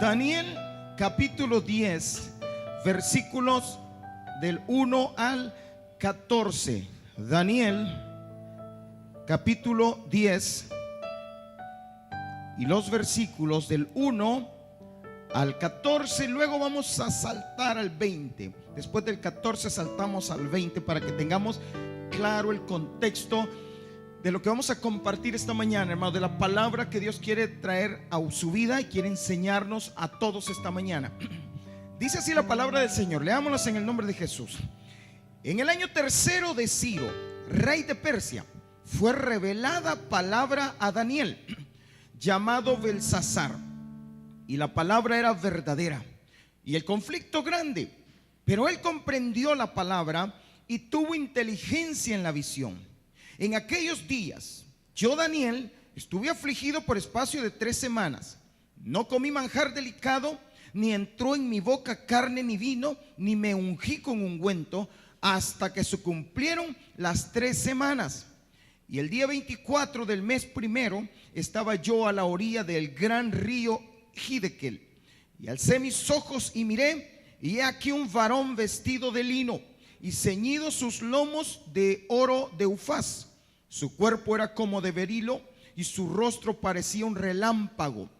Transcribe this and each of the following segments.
Daniel capítulo 10, versículos del 1 al 14. Daniel capítulo 10 y los versículos del 1 al 14. Luego vamos a saltar al 20. Después del 14 saltamos al 20 para que tengamos claro el contexto de lo que vamos a compartir esta mañana, hermano, de la palabra que Dios quiere traer a su vida y quiere enseñarnos a todos esta mañana. Dice así la palabra del Señor, leámoslas en el nombre de Jesús. En el año tercero de Ciro, rey de Persia, fue revelada palabra a Daniel, llamado Belsasar, y la palabra era verdadera y el conflicto grande, pero él comprendió la palabra y tuvo inteligencia en la visión. En aquellos días, yo, Daniel, estuve afligido por espacio de 3 semanas. No comí manjar delicado, ni entró en mi boca carne ni vino, ni me ungí con ungüento, hasta que se cumplieron las 3 semanas. Y el día 24 del mes primero, estaba yo a la orilla del gran río Hiddekel. Y alcé mis ojos y miré, y he aquí un varón vestido de lino, y ceñido sus lomos de oro de Ufaz. Su cuerpo era como de berilo, y su rostro parecía un relámpago,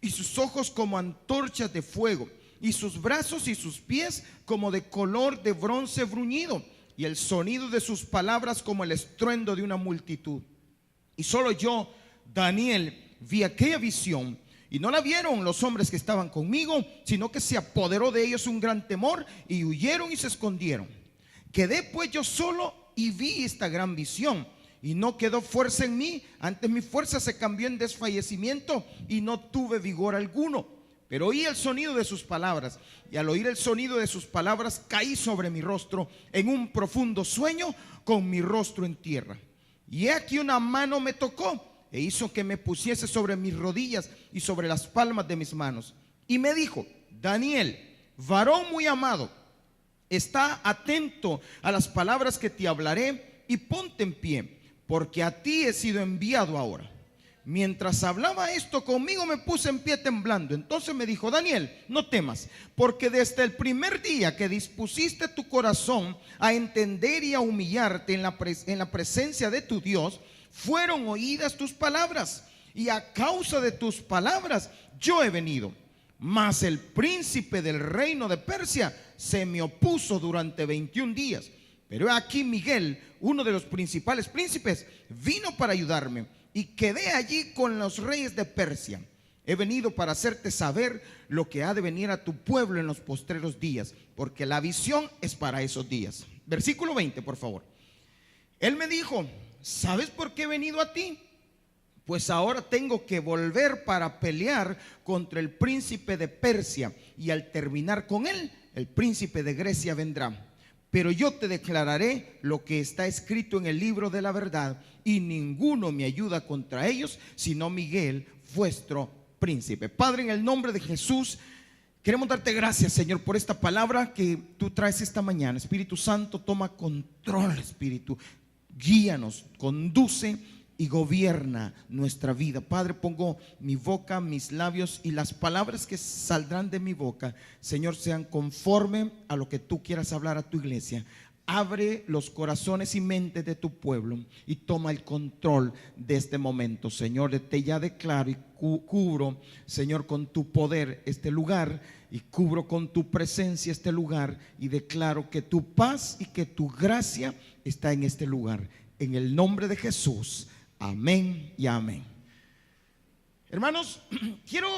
y sus ojos como antorchas de fuego, y sus brazos y sus pies como de color de bronce bruñido, y el sonido de sus palabras como el estruendo de una multitud. Y solo yo, Daniel, vi aquella visión, y no la vieron los hombres que estaban conmigo, sino que se apoderó de ellos un gran temor, y huyeron y se escondieron. Quedé pues yo solo y vi esta gran visión, y no quedó fuerza en mí. Antes mi fuerza se cambió en desfallecimiento, y no tuve vigor alguno. Pero oí el sonido de sus palabras, y al oír el sonido de sus palabras caí sobre mi rostro en un profundo sueño, con mi rostro en tierra. Y he aquí una mano me tocó e hizo que me pusiese sobre mis rodillas y sobre las palmas de mis manos. Y me dijo: Daniel, varón muy amado, está atento a las palabras que te hablaré y ponte en pie, porque a ti he sido enviado ahora. Mientras hablaba esto conmigo, me puse en pie temblando. Entonces me dijo: Daniel, no temas, porque desde el primer día que dispusiste tu corazón a entender y a humillarte en la presencia de tu Dios, fueron oídas tus palabras, y a causa de tus palabras yo he venido. Mas el príncipe del reino de Persia se me opuso durante 21 días. Pero aquí Miguel, uno de los principales príncipes, vino para ayudarme, y quedé allí con los reyes de Persia. He venido para hacerte saber lo que ha de venir a tu pueblo en los postreros días, porque la visión es para esos días. Versículo 20, por favor. Él me dijo: ¿sabes por qué he venido a ti? Pues ahora tengo que volver para pelear contra el príncipe de Persia, y al terminar con él, el príncipe de Grecia vendrá. Pero yo te declararé lo que está escrito en el libro de la verdad, y ninguno me ayuda contra ellos, sino Miguel, vuestro príncipe. Padre, en el nombre de Jesús, queremos darte gracias, Señor, por esta palabra que tú traes esta mañana. Espíritu Santo, toma control, Espíritu. Guíanos, conduce y gobierna nuestra vida. Padre, pongo mi boca, mis labios, y las palabras que saldrán de mi boca, Señor, sean conforme a lo que tú quieras hablar a tu iglesia. Abre los corazones y mentes de tu pueblo y toma el control de este momento, Señor. Te ya declaro y cubro, Señor, con tu poder este lugar, y cubro con tu presencia este lugar, y declaro que tu paz y que tu gracia está en este lugar. En el nombre de Jesús. Amén y amén. Hermanos, quiero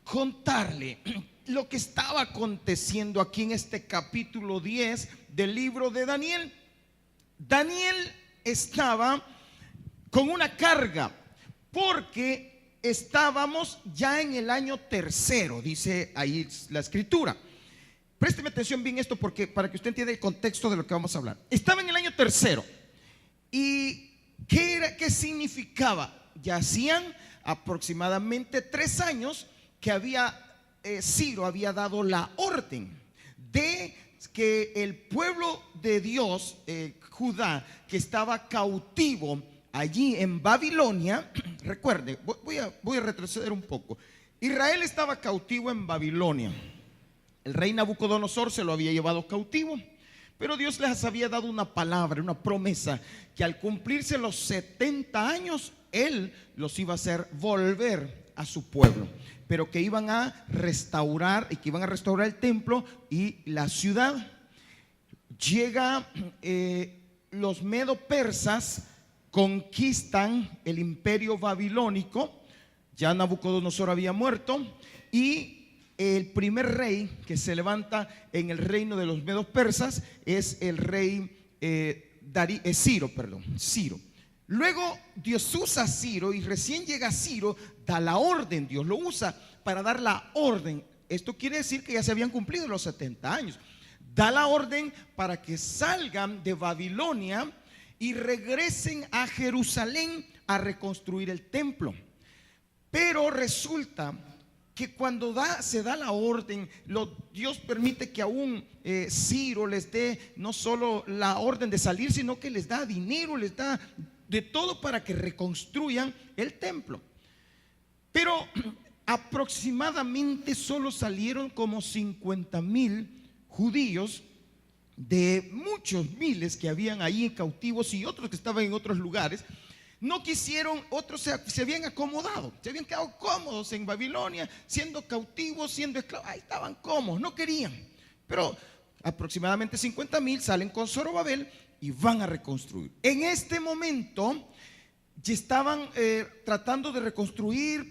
contarle lo que estaba aconteciendo aquí en este capítulo 10 del libro de Daniel. Daniel estaba con una carga, porque estábamos ya en el año tercero, dice ahí la escritura. Présteme atención bien esto, porque para que usted entienda el contexto de lo que vamos a hablar. Estaba en el año tercero. ¿Y qué significaba? Ya hacían aproximadamente 3 años que Ciro había dado la orden de que el pueblo de Dios, Judá, que estaba cautivo allí en Babilonia. Recuerde, voy a retroceder un poco. Israel estaba cautivo en Babilonia. El rey Nabucodonosor se lo había llevado cautivo, pero Dios les había dado una palabra, una promesa, que al cumplirse los 70 años, Él los iba a hacer volver a su pueblo, pero que iban a restaurar y que iban a restaurar el templo y la ciudad. Llega los medo-persas, conquistan el imperio babilónico. Ya Nabucodonosor había muerto y el primer rey que se levanta en el reino de los medos persas es el rey Ciro. Luego Dios usa a Ciro, y recién llega Ciro, da la orden. Dios lo usa para dar la orden. Esto quiere decir que ya se habían cumplido los 70 años. Da la orden para que salgan de Babilonia y regresen a Jerusalén a reconstruir el templo. Pero resulta que cuando se da la orden, Dios permite que aún Ciro les dé no solo la orden de salir, sino que les da dinero, les da de todo para que reconstruyan el templo. Pero aproximadamente solo salieron como 50,000 judíos de muchos miles que habían ahí cautivos y otros que estaban en otros lugares. No quisieron, otros se habían acomodado, se habían quedado cómodos en Babilonia, siendo cautivos, siendo esclavos, ahí estaban cómodos, no querían. Pero aproximadamente 50,000 salen con Zorobabel y van a reconstruir. En este momento ya estaban tratando de reconstruir,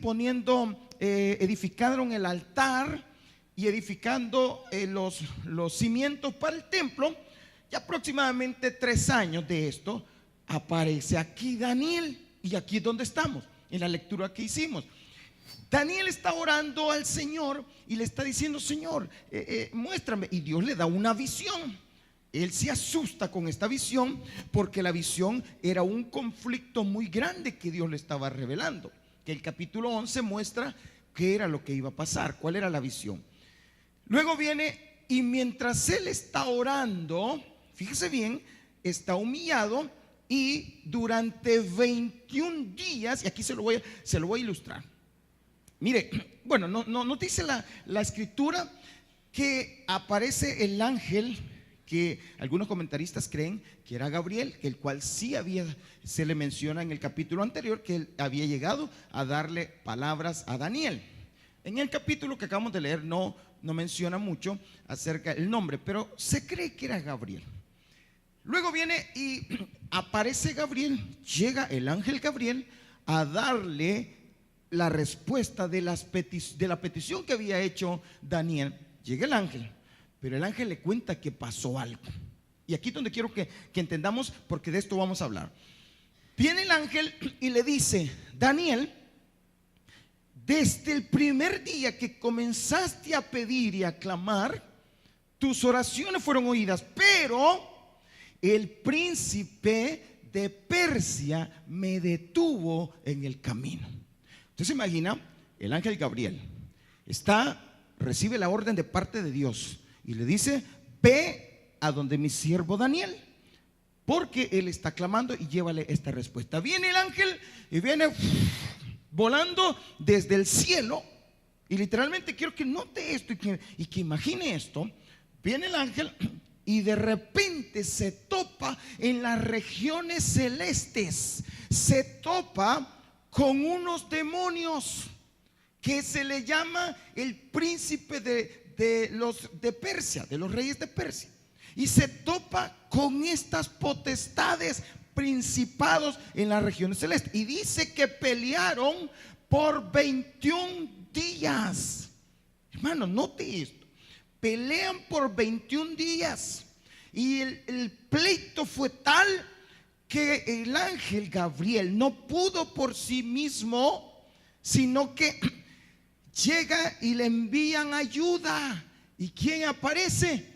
edificaron el altar y edificando los cimientos para el templo. Y aproximadamente 3 años de esto, aparece aquí Daniel, y aquí es donde estamos, en la lectura que hicimos. Daniel está orando al Señor y le está diciendo: Señor, muéstrame. Y Dios le da una visión. Él se asusta con esta visión, porque la visión era un conflicto muy grande que Dios le estaba revelando. Que el capítulo 11 muestra qué era lo que iba a pasar, cuál era la visión. Luego viene, y mientras él está orando, fíjese bien, está humillado. Y durante 21 días, y aquí se lo voy a ilustrar. Mire, bueno, no dice la escritura que aparece el ángel, que algunos comentaristas creen que era Gabriel, el cual sí se le menciona en el capítulo anterior, que él había llegado a darle palabras a Daniel. En el capítulo que acabamos de leer no menciona mucho acerca del nombre, pero se cree que era Gabriel. Luego viene y aparece Gabriel, llega el ángel Gabriel a darle la respuesta de la petición que había hecho Daniel. Llega el ángel, pero el ángel le cuenta que pasó algo. Y aquí es donde quiero que entendamos, porque de esto vamos a hablar. Viene el ángel y le dice: Daniel, desde el primer día que comenzaste a pedir y a clamar, tus oraciones fueron oídas, pero el príncipe de Persia me detuvo en el camino. Usted se imagina, el ángel Gabriel recibe la orden de parte de Dios y le dice: ve a donde mi siervo Daniel, porque él está clamando, y llévale esta respuesta. Viene el ángel y viene volando desde el cielo, y literalmente quiero que note esto y que imagine esto. Viene el ángel y de repente se topa en las regiones celestes, se topa con unos demonios que se le llama el príncipe de Persia, de los reyes de Persia, y se topa con estas potestades, principados en las regiones celestes, y dice que pelearon por 21 días. Hermano, note esto. Pelean por 21 días. Y el pleito fue tal que el ángel Gabriel no pudo por sí mismo, sino que llega y le envían ayuda. ¿Y quién aparece?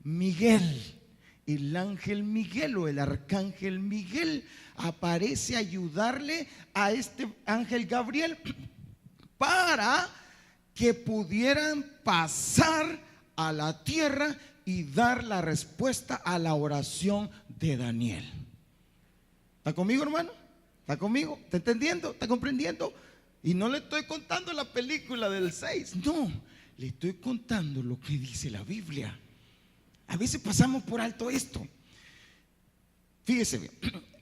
Miguel. El ángel Miguel, o el arcángel Miguel, aparece a ayudarle a este ángel Gabriel para que pudieran pasar a la tierra y dar la respuesta a la oración de Daniel. ¿Está conmigo, hermano? ¿Está conmigo? ¿Está entendiendo? ¿Está comprendiendo? Y no le estoy contando la película del 6, no, le estoy contando lo que dice la Biblia. A veces pasamos por alto esto. Fíjese bien.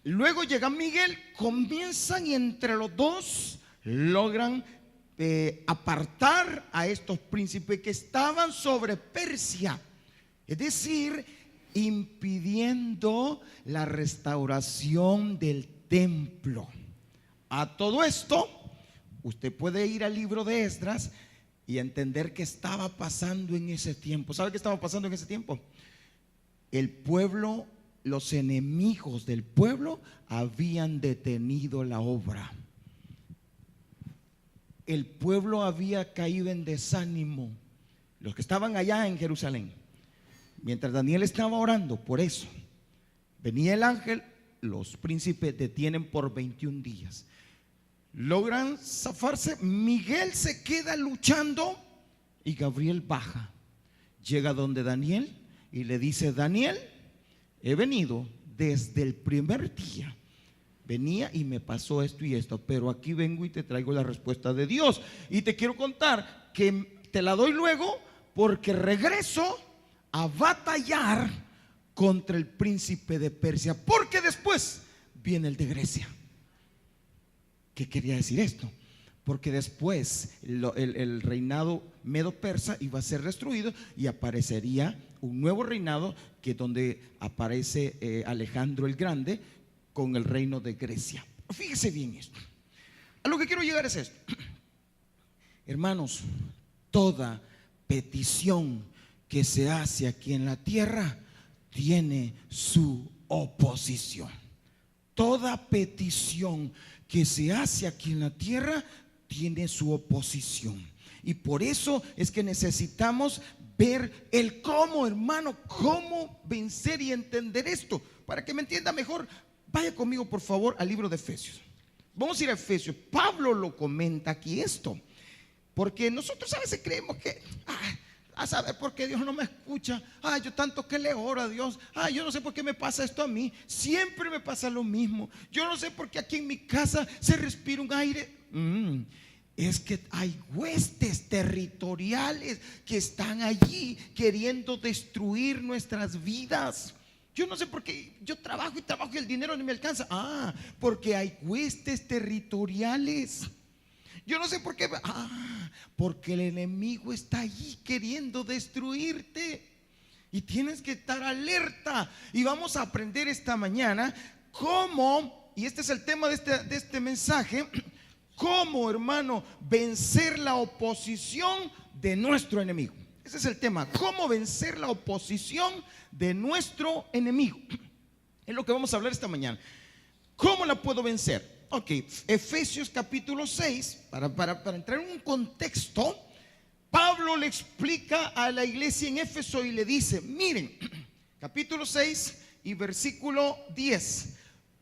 Luego llega Miguel, comienzan y entre los dos logran apartar a estos príncipes que estaban sobre Persia, es decir, impidiendo la restauración del templo. A todo esto, usted puede ir al libro de Esdras y entender qué estaba pasando en ese tiempo. ¿Sabe qué estaba pasando en ese tiempo? El pueblo, los enemigos del pueblo habían detenido la obra. El pueblo había caído en desánimo. Los que estaban allá en Jerusalén, mientras Daniel estaba orando por eso, venía el ángel, los príncipes detienen por 21 días. Logran zafarse, Miguel se queda luchando y Gabriel baja. Llega donde Daniel y le dice: Daniel, he venido desde el primer día. Venía y me pasó esto y esto, pero aquí vengo y te traigo la respuesta de Dios. Y te quiero contar que te la doy luego, porque regreso a batallar contra el príncipe de Persia, porque después viene el de Grecia. ¿Qué quería decir esto? Porque después el reinado medo-persa iba a ser destruido y aparecería un nuevo reinado, que donde aparece Alejandro el Grande con el reino de Grecia. Fíjese bien esto. A lo que quiero llegar es esto. Hermanos, toda petición que se hace aquí en la tierra tiene su oposición. Toda petición que se hace aquí en la tierra tiene su oposición. Y por eso es que necesitamos ver el cómo, hermano, cómo vencer y entender esto. Para que me entienda mejor, vaya conmigo por favor al libro de Efesios. Vamos a ir a Efesios. Pablo lo comenta aquí esto, porque nosotros a veces creemos que a saber por qué Dios no me escucha. Yo tanto que le oro a Dios. Yo no sé por qué me pasa esto a mí. Siempre me pasa lo mismo. Yo no sé por qué aquí en mi casa se respira un aire. Es que hay huestes territoriales que están allí queriendo destruir nuestras vidas. Yo no sé por qué yo trabajo y el dinero no me alcanza. Porque hay huestes territoriales. Yo no sé por qué. Porque el enemigo está allí queriendo destruirte. Y tienes que estar alerta. Y vamos a aprender esta mañana cómo, y este es el tema de este mensaje, cómo, hermano, vencer la oposición de nuestro enemigo. Ese es el tema, cómo vencer la oposición de nuestro enemigo. Es lo que vamos a hablar esta mañana. ¿Cómo la puedo vencer? Ok, Efesios capítulo 6, para entrar en un contexto, Pablo le explica a la iglesia en Éfeso y le dice: miren, capítulo 6 y versículo 10: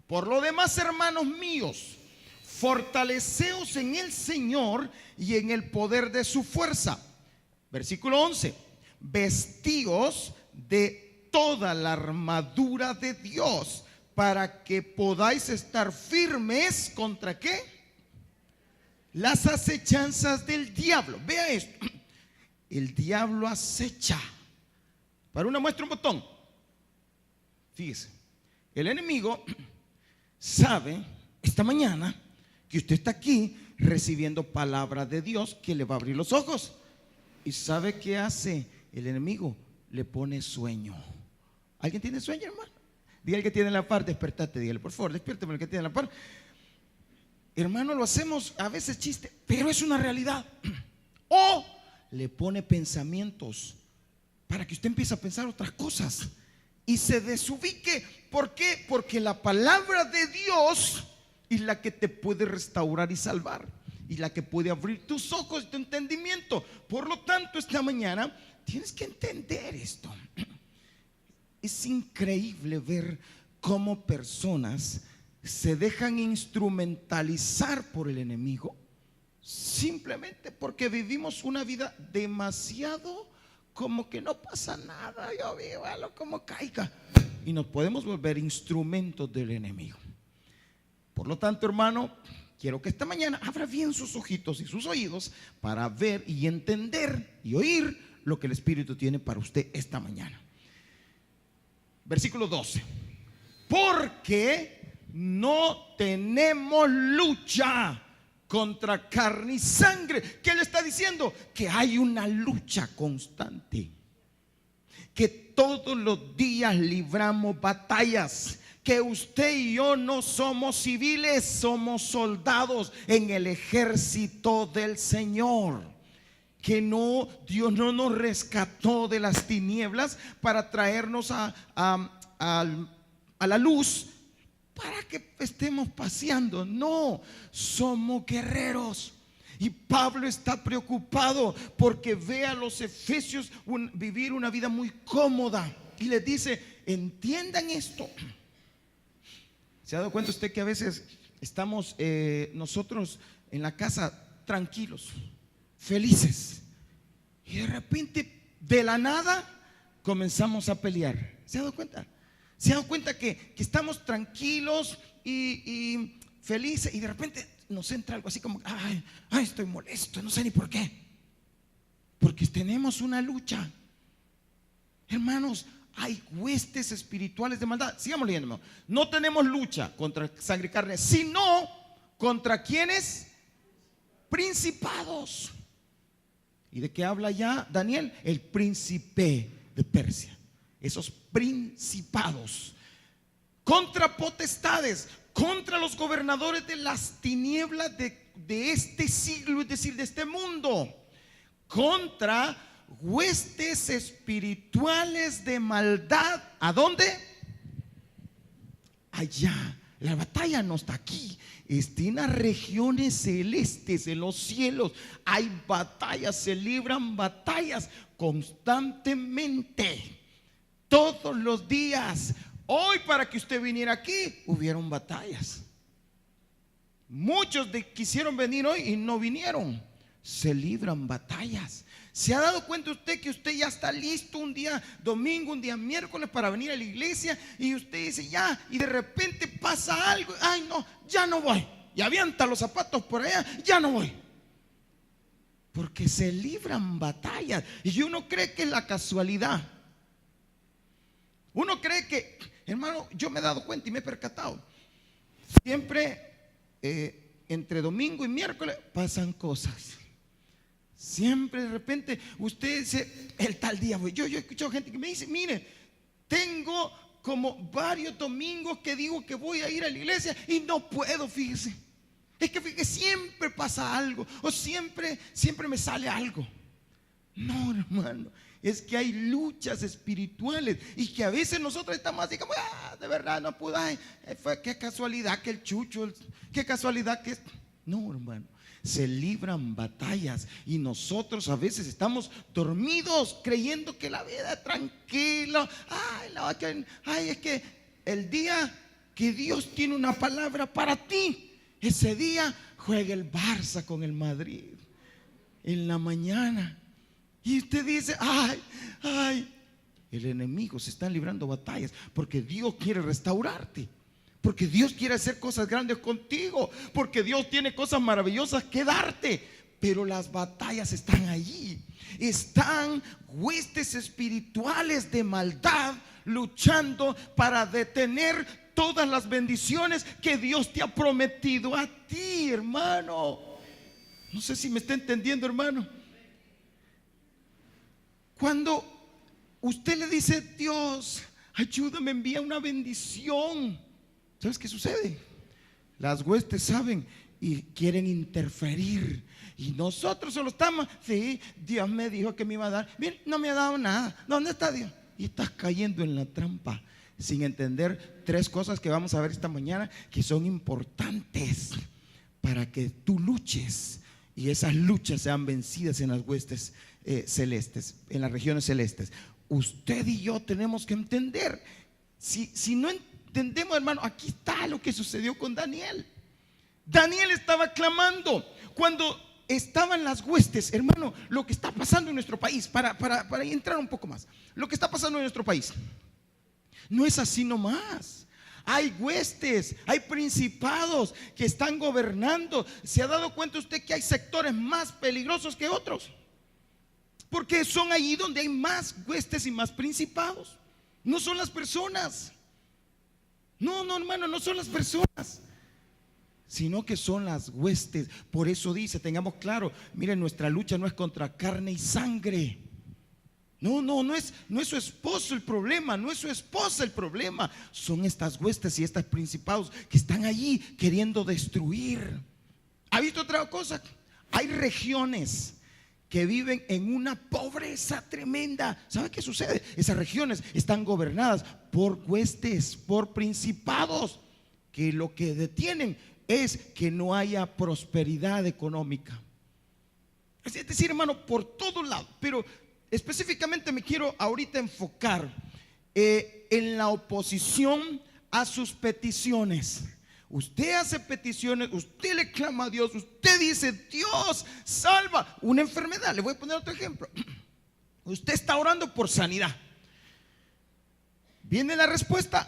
por lo demás, hermanos míos, fortaleceos en el Señor y en el poder de su fuerza. Versículo 11: vestíos de toda la armadura de Dios, para que podáis estar firmes contra ¿qué? Las acechanzas del diablo. Vea esto. El diablo acecha. Para una muestra, un botón. Fíjese, el enemigo sabe esta mañana que usted está aquí recibiendo palabra de Dios que le va a abrir los ojos. ¿Y sabe qué hace el enemigo? Le pone sueño. ¿Alguien tiene sueño, hermano? Dígale que tiene en la par, despertate, dígale por favor, despiérteme el que tiene en la par. Hermano, lo hacemos a veces chiste, pero es una realidad. O le pone pensamientos para que usted empiece a pensar otras cosas y se desubique. ¿Por qué? Porque la palabra de Dios es la que te puede restaurar y salvar, y la que puede abrir tus ojos y tu entendimiento. Por lo tanto, esta mañana tienes que entender esto. Es increíble ver cómo personas se dejan instrumentalizar por el enemigo simplemente porque vivimos una vida demasiado como que no pasa nada, yo vivo algo como caiga, y nos podemos volver instrumentos del enemigo. Por lo tanto, hermano, quiero que esta mañana abra bien sus ojitos y sus oídos para ver y entender y oír lo que el Espíritu tiene para usted esta mañana. Versículo 12. Porque no tenemos lucha contra carne y sangre. ¿Qué le está diciendo? Que hay una lucha constante, que todos los días libramos batallas, que usted y yo no somos civiles, somos soldados en el ejército del Señor. Que no, Dios no nos rescató de las tinieblas para traernos a la luz para que estemos paseando. No, somos guerreros. Y Pablo está preocupado porque ve a los efesios vivir una vida muy cómoda y les dice: entiendan esto. ¿Se ha dado cuenta usted que a veces estamos nosotros en la casa tranquilos, felices, y de repente de la nada comenzamos a pelear? ¿Se ha dado cuenta? ¿Se ha dado cuenta que estamos tranquilos y felices y de repente nos entra algo así como: ay, estoy molesto, no sé ni por qué? Porque tenemos una lucha. Hermanos, hay huestes espirituales de maldad. Sigamos leyendo. No tenemos lucha contra sangre y carne, sino contra ¿quiénes? Principados. ¿Y de qué habla ya Daniel? El príncipe de Persia. Esos principados, contra potestades, contra los gobernadores de las tinieblas de este siglo, es decir, de este mundo, contra huestes espirituales de maldad. ¿A dónde? Allá. La batalla no está aquí, está en las regiones celestes, en los cielos. Hay batallas, se libran batallas constantemente, todos los días. Hoy, para que usted viniera aquí, hubieron batallas. Muchos quisieron venir hoy y no vinieron. Se libran batallas. ¿Se ha dado cuenta usted que usted ya está listo un día domingo, un día miércoles para venir a la iglesia, y usted dice ya, y de repente pasa algo? Ay, no, ya no voy. Y avienta los zapatos por allá, ya no voy. Porque se libran batallas. Y uno cree que es la casualidad. Uno cree que, hermano, yo me he dado cuenta y me he percatado. Siempre entre domingo y miércoles pasan cosas. Siempre de repente usted dice: el tal día voy. Yo he escuchado gente que me dice: mire, tengo como varios domingos que digo que voy a ir a la iglesia y no puedo, fíjese. Es que fíjese, siempre pasa algo, o siempre me sale algo. No, hermano, es que hay luchas espirituales y que a veces nosotros estamos así como: de verdad no pude, qué casualidad que el chucho, qué casualidad que... No, hermano, se libran batallas y nosotros a veces estamos dormidos creyendo que la vida es tranquila. Ay, es que el día que Dios tiene una palabra para ti, ese día juega el Barça con el Madrid en la mañana. Y usted dice: ay, el enemigo se está librando batallas porque Dios quiere restaurarte, porque Dios quiere hacer cosas grandes contigo, porque Dios tiene cosas maravillosas que darte. Pero las batallas están allí. Están huestes espirituales de maldad luchando para detener todas las bendiciones que Dios te ha prometido a ti, hermano. No sé si me está entendiendo, hermano. Cuando usted le dice: Dios, ayúdame, envía una bendición, ¿sabes qué sucede? Las huestes saben y quieren interferir. Y nosotros solo estamos: sí, Dios me dijo que me iba a dar. Bien, no me ha dado nada. ¿Dónde está Dios? Y estás cayendo en la trampa sin entender tres cosas que vamos a ver esta mañana, que son importantes para que tú luches y esas luchas sean vencidas en las huestes celestes, en las regiones celestes. Usted y yo tenemos que entender. Si no entendemos, hermano, aquí está lo que sucedió con Daniel. Daniel estaba clamando cuando estaban las huestes, hermano. Lo que está pasando en nuestro país, para entrar un poco más, lo que está pasando en nuestro país no es así nomás. hay huestes, hay principados que están gobernando. ¿Se ha dado cuenta usted que hay sectores más peligrosos que otros? Porque son allí donde hay más huestes y más principados. No son las personas. No, hermano, no son las personas, sino que son las huestes. Por eso dice, tengamos claro, miren, nuestra lucha no es contra carne y sangre. No es su esposo el problema, no es su esposa el problema. Son estas huestes y estos principados que están allí queriendo destruir. ¿Ha visto otra cosa? Hay regiones que viven en una pobreza tremenda. ¿Sabe qué sucede? Esas regiones están gobernadas por huestes, por principados, que lo que detienen es que no haya prosperidad económica. Es decir, hermano, por todos lados. Pero específicamente me quiero ahorita enfocar en la oposición a sus peticiones. Usted hace peticiones, usted le clama a Dios, usted dice, Dios, salva una enfermedad. Le voy a poner otro ejemplo. Usted está orando por sanidad. Viene la respuesta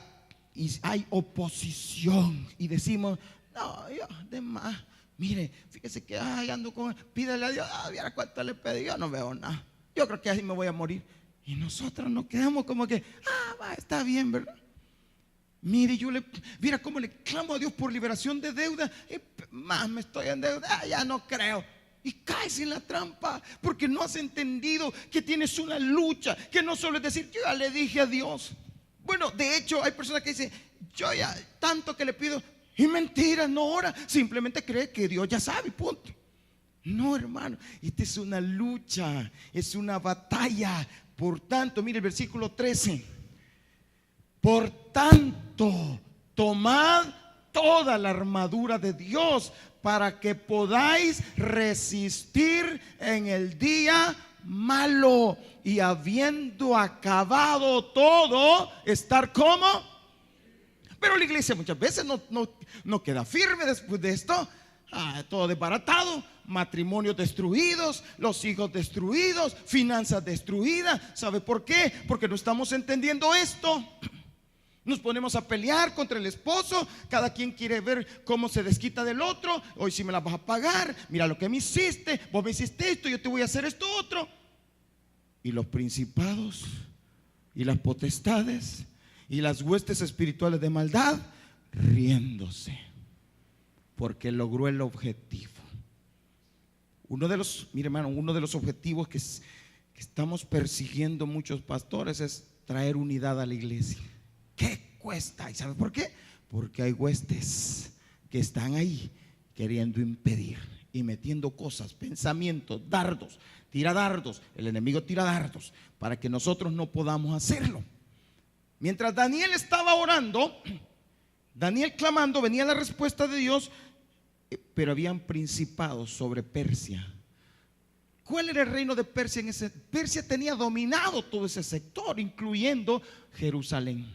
y hay oposición. Y decimos, no, yo, de más. Mire, fíjese que ando con, pídele a Dios, mira cuánto le pedí, yo no veo nada. Yo creo que así me voy a morir. Y nosotros nos quedamos como que, está bien, ¿verdad? Mire, mira cómo le clamo a Dios por liberación de deuda. Más me estoy en deuda, ya no creo. Y caes en la trampa porque no has entendido que tienes una lucha, que no solo es decir, yo ya le dije a Dios. Bueno, de hecho hay personas que dicen, yo ya tanto que le pido, y mentira, no ora, simplemente cree que Dios ya sabe, punto. No, hermano, esta es una lucha, es una batalla. Por tanto, mire el versículo 13. Por tanto, tomad toda la armadura de Dios para que podáis resistir en el día malo, y habiendo acabado todo, estar como. Pero la iglesia muchas veces no queda firme después de esto. Todo desbaratado, matrimonios destruidos, los hijos destruidos, finanzas destruidas. ¿Sabe por qué? Porque no estamos entendiendo esto. Nos ponemos a pelear contra el esposo. Cada quien quiere ver cómo se desquita del otro. Hoy sí me la vas a pagar. Mira lo que me hiciste. Vos me hiciste esto, yo te voy a hacer esto otro. Y los principados y las potestades y las huestes espirituales de maldad riéndose, porque logró el objetivo. Mire, hermano, uno de los objetivos que estamos persiguiendo muchos pastores es traer unidad a la iglesia. ¿Qué cuesta? ¿Y sabe por qué? Porque hay huestes que están ahí queriendo impedir y metiendo cosas, pensamientos, dardos. Tira dardos, el enemigo tira dardos para que nosotros no podamos hacerlo. Mientras Daniel estaba orando, Daniel clamando, venía la respuesta de Dios, pero habían principados sobre Persia. ¿Cuál era el reino de Persia? Persia tenía dominado todo ese sector, incluyendo Jerusalén.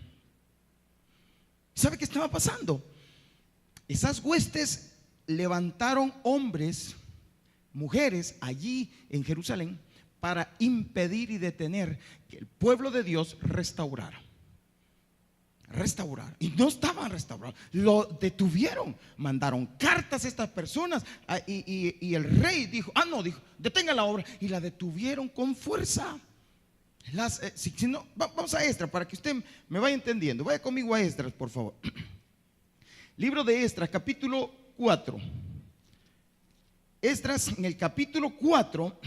¿Sabe qué estaba pasando? Esas huestes levantaron hombres, mujeres allí en Jerusalén para impedir y detener que el pueblo de Dios restaurara. Y no estaban restaurados, lo detuvieron, mandaron cartas a estas personas y el rey dijo, dijo, detenga la obra, y la detuvieron con fuerza. Si no, vamos a Esdras para que usted me vaya entendiendo. Vaya conmigo a Esdras, por favor. Libro de Esdras, capítulo 4. Esdras, en el capítulo 4,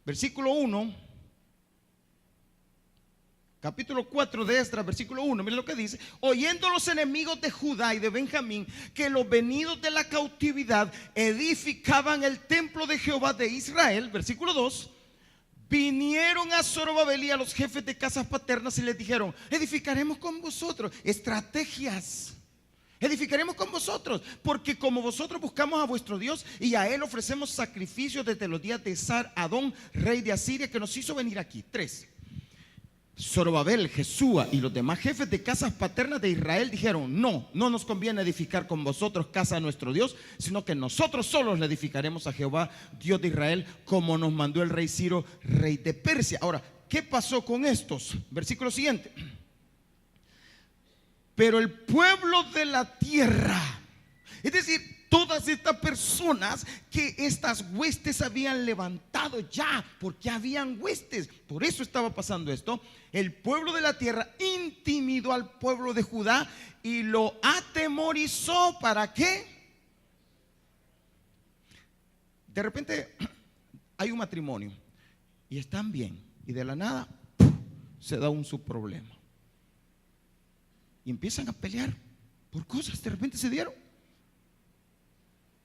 versículo 1. Capítulo 4 de Esdras, versículo 1. Miren lo que dice: oyendo los enemigos de Judá y de Benjamín que los venidos de la cautividad edificaban el templo de Jehová de Israel, versículo 2, vinieron a Zorobabel y a los jefes de casas paternas y les dijeron: edificaremos con vosotros. Estrategias. Edificaremos con vosotros, porque como vosotros buscamos a vuestro Dios y a Él ofrecemos sacrificios desde los días de Sar-Adón, rey de Asiria, que nos hizo venir aquí. 3. Zorobabel, Jesúa y los demás jefes de casas paternas de Israel dijeron: no nos conviene edificar con vosotros casa a nuestro Dios, sino que nosotros solos le edificaremos a Jehová, Dios de Israel, como nos mandó el rey Ciro, rey de Persia. Ahora, ¿qué pasó con estos? Versículo siguiente. Pero el pueblo de la tierra, es decir, todas estas personas que estas huestes habían levantado ya, porque habían huestes, por eso estaba pasando esto. El pueblo de la tierra intimidó al pueblo de Judá y lo atemorizó. ¿Para qué? De repente hay un matrimonio y están bien, y de la nada se da un subproblema y empiezan a pelear por cosas. De repente se dieron.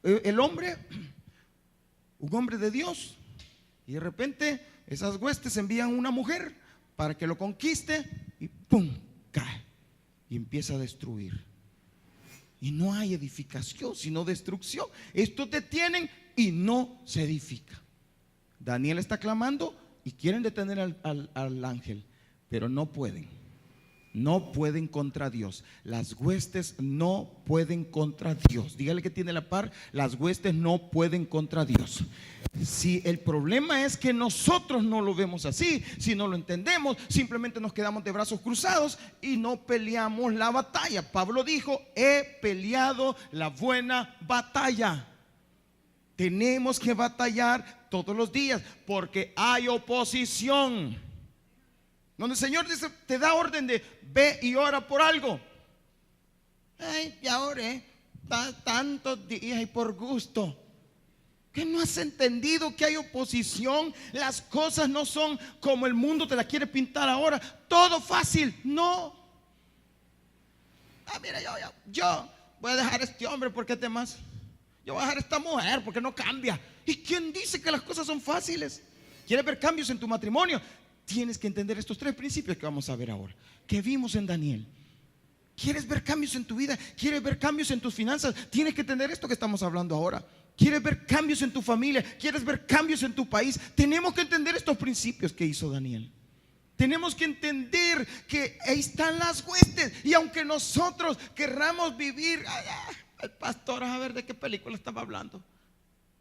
El hombre, un hombre de Dios, y de repente esas huestes envían una mujer para que lo conquiste y ¡pum!, cae y empieza a destruir. Y no hay edificación, sino destrucción. Estos detienen y no se edifica. Daniel está clamando y quieren detener al ángel, pero no pueden. No pueden contra Dios. Las huestes no pueden contra Dios. Dígale que tiene la par, las huestes no pueden contra Dios. Si el problema es que nosotros no lo vemos así, si no lo entendemos, simplemente nos quedamos de brazos cruzados y no peleamos la batalla. Pablo dijo: he peleado la buena batalla. Tenemos que batallar todos los días porque hay oposición. Donde el Señor dice, te da orden de ve y ora por algo. Ay, ya oré tantos días y por gusto. ¿Qué no has entendido que hay oposición? Las cosas no son como el mundo te la quiere pintar ahora. Todo fácil, no. Mira, yo voy a dejar a este hombre porque temas. Yo voy a dejar a esta mujer porque no cambia. ¿Y quién dice que las cosas son fáciles? ¿Quieres ver cambios en tu matrimonio? Tienes que entender estos tres principios que vamos a ver ahora, que vimos en Daniel. ¿Quieres ver cambios en tu vida? ¿Quieres ver cambios en tus finanzas? Tienes que entender esto que estamos hablando ahora. ¿Quieres ver cambios en tu familia? ¿Quieres ver cambios en tu país? Tenemos que entender estos principios que hizo Daniel. Tenemos que entender que ahí están las huestes. Y aunque nosotros querramos vivir, el pastor, a ver de qué película estaba hablando.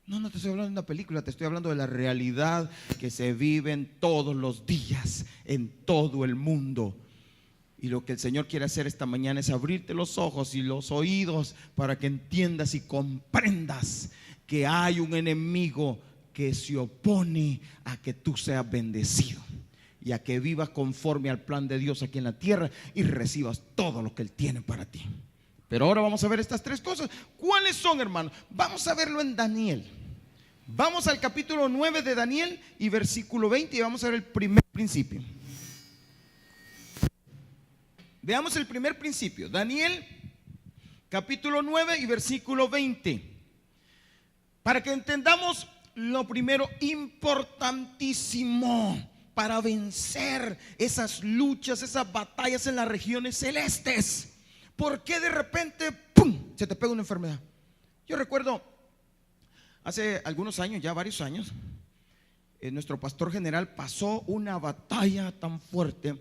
No te estoy hablando de una película, te estoy hablando de la realidad que se vive todos los días en todo el mundo. Y lo que el Señor quiere hacer esta mañana es abrirte los ojos y los oídos para que entiendas y comprendas que hay un enemigo que se opone a que tú seas bendecido y a que vivas conforme al plan de Dios aquí en la tierra y recibas todo lo que Él tiene para ti. Pero ahora vamos a ver estas tres cosas. ¿Cuáles son, hermanos? Vamos a verlo en Daniel. Vamos al capítulo 9 de Daniel y versículo 20 y vamos a ver el primer principio. Veamos el primer principio. Daniel, capítulo 9 y versículo 20. Para que entendamos lo primero importantísimo para vencer esas luchas, esas batallas en las regiones celestes. ¿Por qué de repente, pum, se te pega una enfermedad? Yo recuerdo hace algunos años, ya varios años, nuestro pastor general pasó una batalla tan fuerte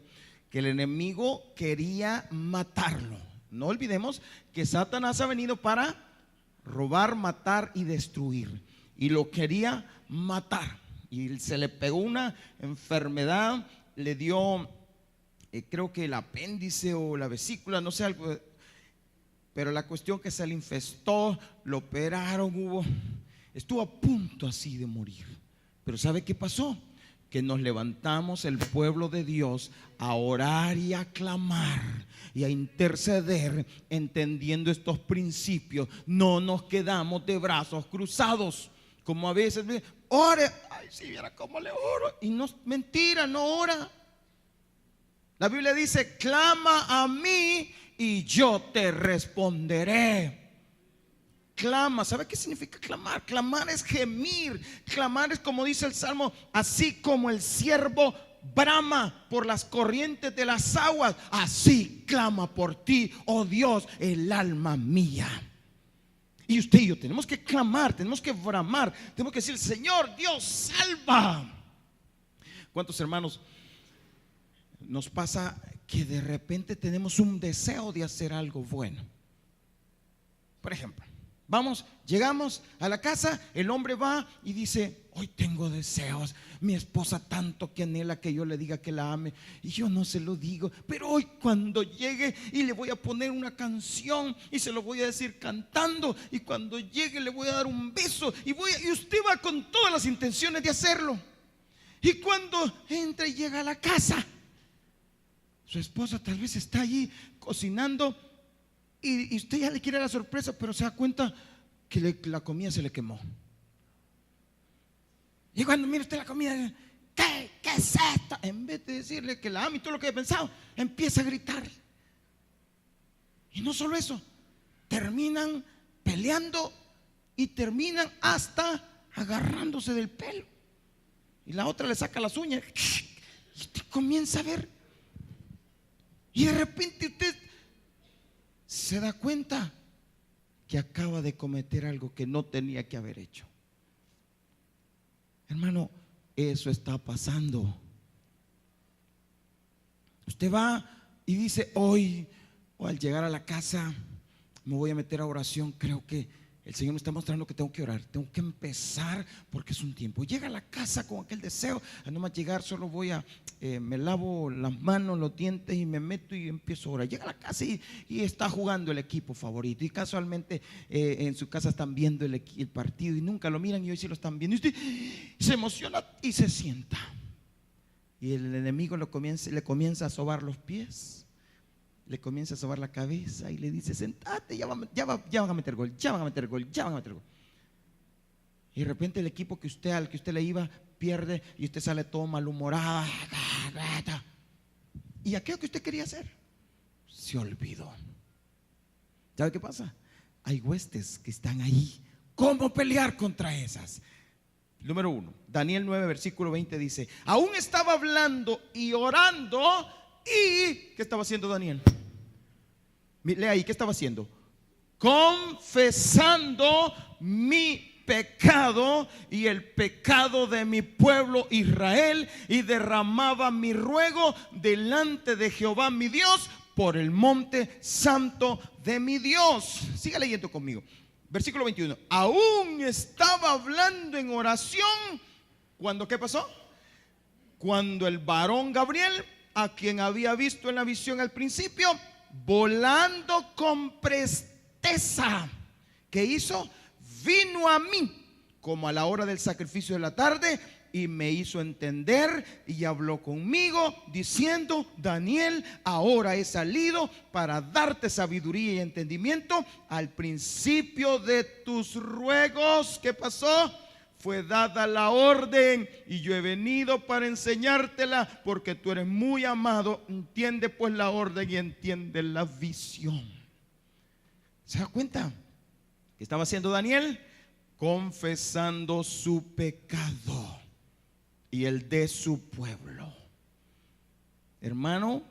que el enemigo quería matarlo. No olvidemos que Satanás ha venido para robar, matar y destruir. Y lo quería matar. Y se le pegó una enfermedad, le dio, creo que el apéndice o la vesícula, no sé, algo. Pero la cuestión que se le infestó, lo operaron, estuvo a punto así de morir. Pero ¿sabe qué pasó? Que nos levantamos el pueblo de Dios a orar y a clamar y a interceder, entendiendo estos principios. No nos quedamos de brazos cruzados, como a veces ore, ay, si viera cómo le oro, y no, mentira, no ora. La Biblia dice: clama a mí y yo te responderé. Clama, ¿sabe qué significa clamar? Clamar es gemir. Clamar es, como dice el Salmo, así como el siervo brama por las corrientes de las aguas, así clama por ti, oh Dios, el alma mía. Y usted y yo tenemos que clamar, tenemos que bramar, tenemos que decir: Señor Dios, salva. ¿Cuántos hermanos nos pasa que de repente tenemos un deseo de hacer algo bueno? Por ejemplo, Vamos, llegamos a la casa, el hombre va y dice: hoy tengo deseos, mi esposa tanto que anhela que yo le diga que la ame y yo no se lo digo, pero hoy cuando llegue y le voy a poner una canción y se lo voy a decir cantando, y cuando llegue le voy a dar un beso y usted va con todas las intenciones de hacerlo. Y cuando entra y llega a la casa, su esposa tal vez está allí cocinando y usted ya le quiere la sorpresa, pero se da cuenta que la comida se le quemó. Y cuando mira usted la comida, ¿qué es esto? En vez de decirle que la ama y todo lo que he pensado, empieza a gritar. Y no solo eso, terminan peleando y terminan hasta agarrándose del pelo. Y la otra le saca las uñas y usted comienza a ver. Y de repente usted se da cuenta que acaba de cometer algo que no tenía que haber hecho. Hermano, eso está pasando. Usted va y dice: hoy, o al llegar a la casa, me voy a meter a oración. Creo que el Señor me está mostrando que tengo que orar, tengo que empezar porque es un tiempo. Llega a la casa con aquel deseo, a no más llegar solo voy a, me lavo las manos, los dientes y me meto y empiezo a orar. Llega a la casa y está jugando el equipo favorito, y casualmente en su casa están viendo el partido y nunca lo miran, y hoy sí lo están viendo, y usted se emociona y se sienta, y el enemigo le comienza a sobar los pies, le comienza a sobar la cabeza y le dice: sentate, ya van a meter gol, ya van a meter gol, ya van a meter gol. Y de repente el equipo al que usted le iba pierde y usted sale todo malhumorado. Y aquello que usted quería hacer se olvidó. ¿Sabe qué pasa? Hay huestes que están ahí. ¿Cómo pelear contra esas? Número 1, Daniel 9 versículo 20 dice: aún estaba hablando y orando. ¿Y qué estaba haciendo Daniel? Lea ahí, ¿qué estaba haciendo? Confesando mi pecado y el pecado de mi pueblo Israel, y derramaba mi ruego delante de Jehová mi Dios por el monte santo de mi Dios. Siga leyendo conmigo. Versículo 21. Aún estaba hablando en oración cuando, ¿qué pasó? Cuando el varón Gabriel, a quien había visto en la visión al principio, volando con presteza, ¿qué hizo? Vino a mí como a la hora del sacrificio de la tarde, y me hizo entender y habló conmigo diciendo: Daniel, ahora he salido para darte sabiduría y entendimiento. Al principio de tus ruegos, ¿qué pasó? Fue dada la orden, y yo he venido para enseñártela, porque tú eres muy amado. Entiende pues la orden y entiende la visión. ¿Se da cuenta? ¿Qué estaba haciendo Daniel? Confesando su pecado y el de su pueblo. Hermano,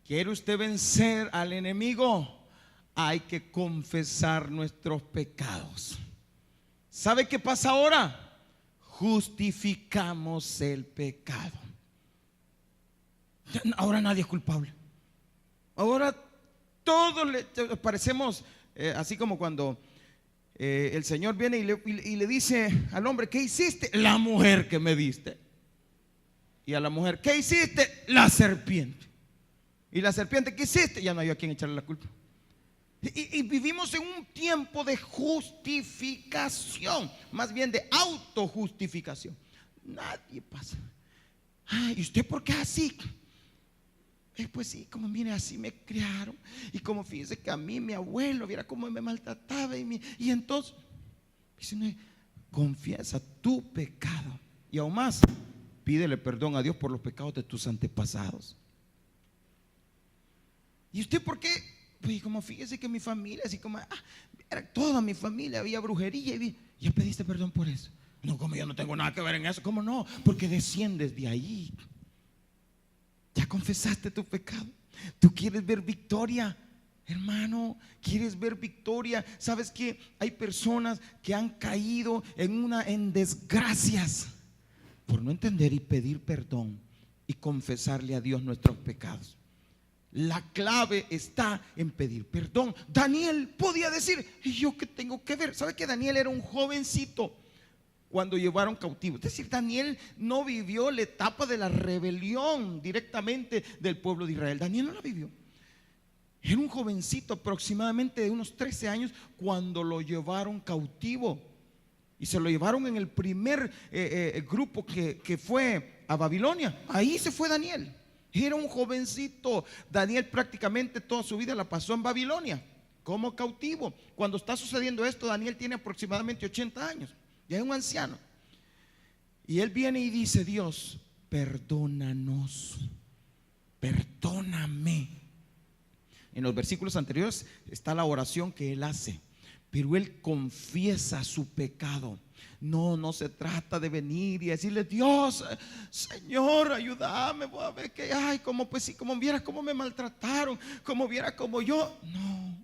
¿quiere usted vencer al enemigo? Hay que confesar nuestros pecados. ¿Sabe qué pasa ahora? Justificamos el pecado. Ahora nadie es culpable. Ahora todos le parecemos así como cuando el Señor viene y le dice al hombre: ¿qué hiciste? La mujer que me diste. Y a la mujer: ¿qué hiciste? La serpiente. Y la serpiente: ¿qué hiciste? Ya no hay a quien echarle la culpa. Y vivimos en un tiempo de justificación, más bien de autojustificación. Nadie pasa. ¿Y usted por qué así? Pues sí, como mire, así me criaron. Y como fíjese que a mí mi abuelo, viera cómo me maltrataba. Y entonces, confiesa tu pecado. Y aún más, pídele perdón a Dios por los pecados de tus antepasados. ¿Y usted por qué? Pues como fíjese que mi familia, así como toda mi familia había brujería, y ya pediste perdón por eso. No, como yo no tengo nada que ver en eso. ¿Cómo no? Porque desciendes de ahí. Ya confesaste tu pecado. Tú quieres ver victoria, hermano. Quieres ver victoria. Sabes que hay personas que han caído en desgracias por no entender y pedir perdón y confesarle a Dios nuestros pecados. La clave está en pedir perdón. Daniel podía decir: ¿y yo qué tengo que ver? ¿Sabe que Daniel era un jovencito cuando llevaron cautivo? Es decir, Daniel no vivió la etapa de la rebelión directamente del pueblo de Israel. Daniel no la vivió. Era un jovencito aproximadamente de unos 13 años cuando lo llevaron cautivo. Y se lo llevaron en el primer grupo que fue a Babilonia. Ahí se fue Daniel. Era un jovencito. Daniel prácticamente toda su vida la pasó en Babilonia como cautivo. Cuando está sucediendo esto, Daniel tiene aproximadamente 80 años. Ya es un anciano. Y él viene y dice: Dios, perdónanos, perdóname. En los versículos anteriores está la oración que él hace, pero él confiesa su pecado. No se trata de venir y decirle: Dios, Señor, ayúdame, voy a ver que, ay, como pues sí, como viera cómo me maltrataron, como viera como yo. No.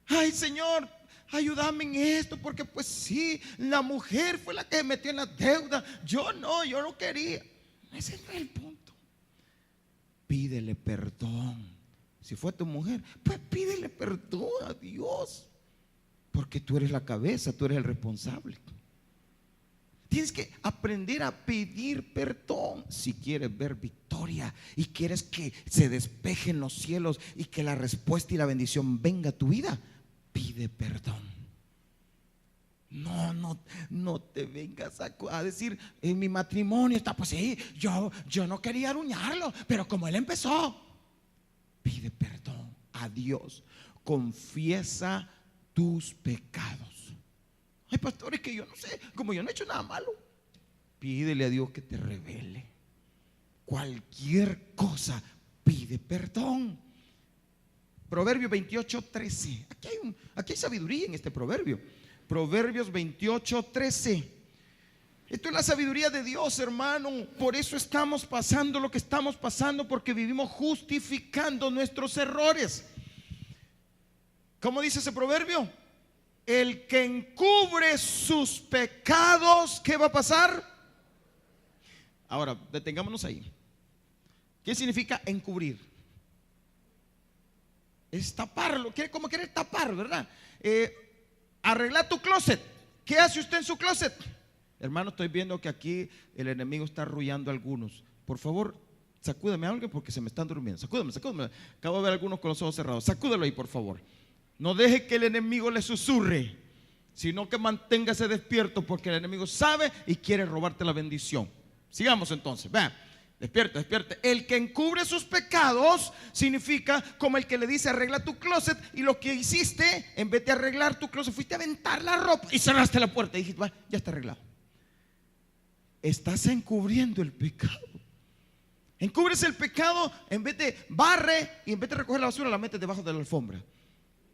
Ay, Señor, ayúdame en esto, porque pues sí, la mujer fue la que me metió en la deuda. Yo no quería. Ese no es el punto. Pídele perdón. Si fue tu mujer, pues pídele perdón a Dios, porque tú eres la cabeza, tú eres el responsable. Tienes que aprender a pedir perdón si quieres ver victoria y quieres que se despejen los cielos y que la respuesta y la bendición venga a tu vida. Pide perdón. No te vengas a decir: en mi matrimonio está, pues sí, yo no quería aruñarlo, pero como él empezó. Pide perdón a Dios. Confiesa tus pecados. Ay, pastores, que yo no sé, como yo no he hecho nada malo. Pídele a Dios que te revele. Cualquier cosa, pide perdón. Proverbios 28:13. Aquí hay sabiduría en este proverbio. Proverbios 28:13. Esto es la sabiduría de Dios, hermano. Por eso estamos pasando lo que estamos pasando, porque vivimos justificando nuestros errores. ¿Cómo dice ese proverbio? El que encubre sus pecados, ¿qué va a pasar? Ahora, detengámonos ahí. ¿Qué significa encubrir? Es taparlo, como querer tapar, ¿verdad? Arreglar tu closet. ¿Qué hace usted en su closet? Hermano, estoy viendo que aquí el enemigo está arrullando a algunos. Por favor, sacúdame a alguien porque se me están durmiendo. Sacúdame. Acabo de ver a algunos con los ojos cerrados. Sacúdelo ahí, por favor. No deje que el enemigo le susurre, sino que manténgase despierto, porque el enemigo sabe y quiere robarte la bendición. Sigamos entonces. Vean, despierte. El que encubre sus pecados significa como el que le dice: arregla tu closet, y lo que hiciste, en vez de arreglar tu closet, fuiste a aventar la ropa y cerraste la puerta y dijiste: va, ya está arreglado. Estás encubriendo el pecado. Encubres el pecado, en vez de barre y en vez de recoger la basura la metes debajo de la alfombra.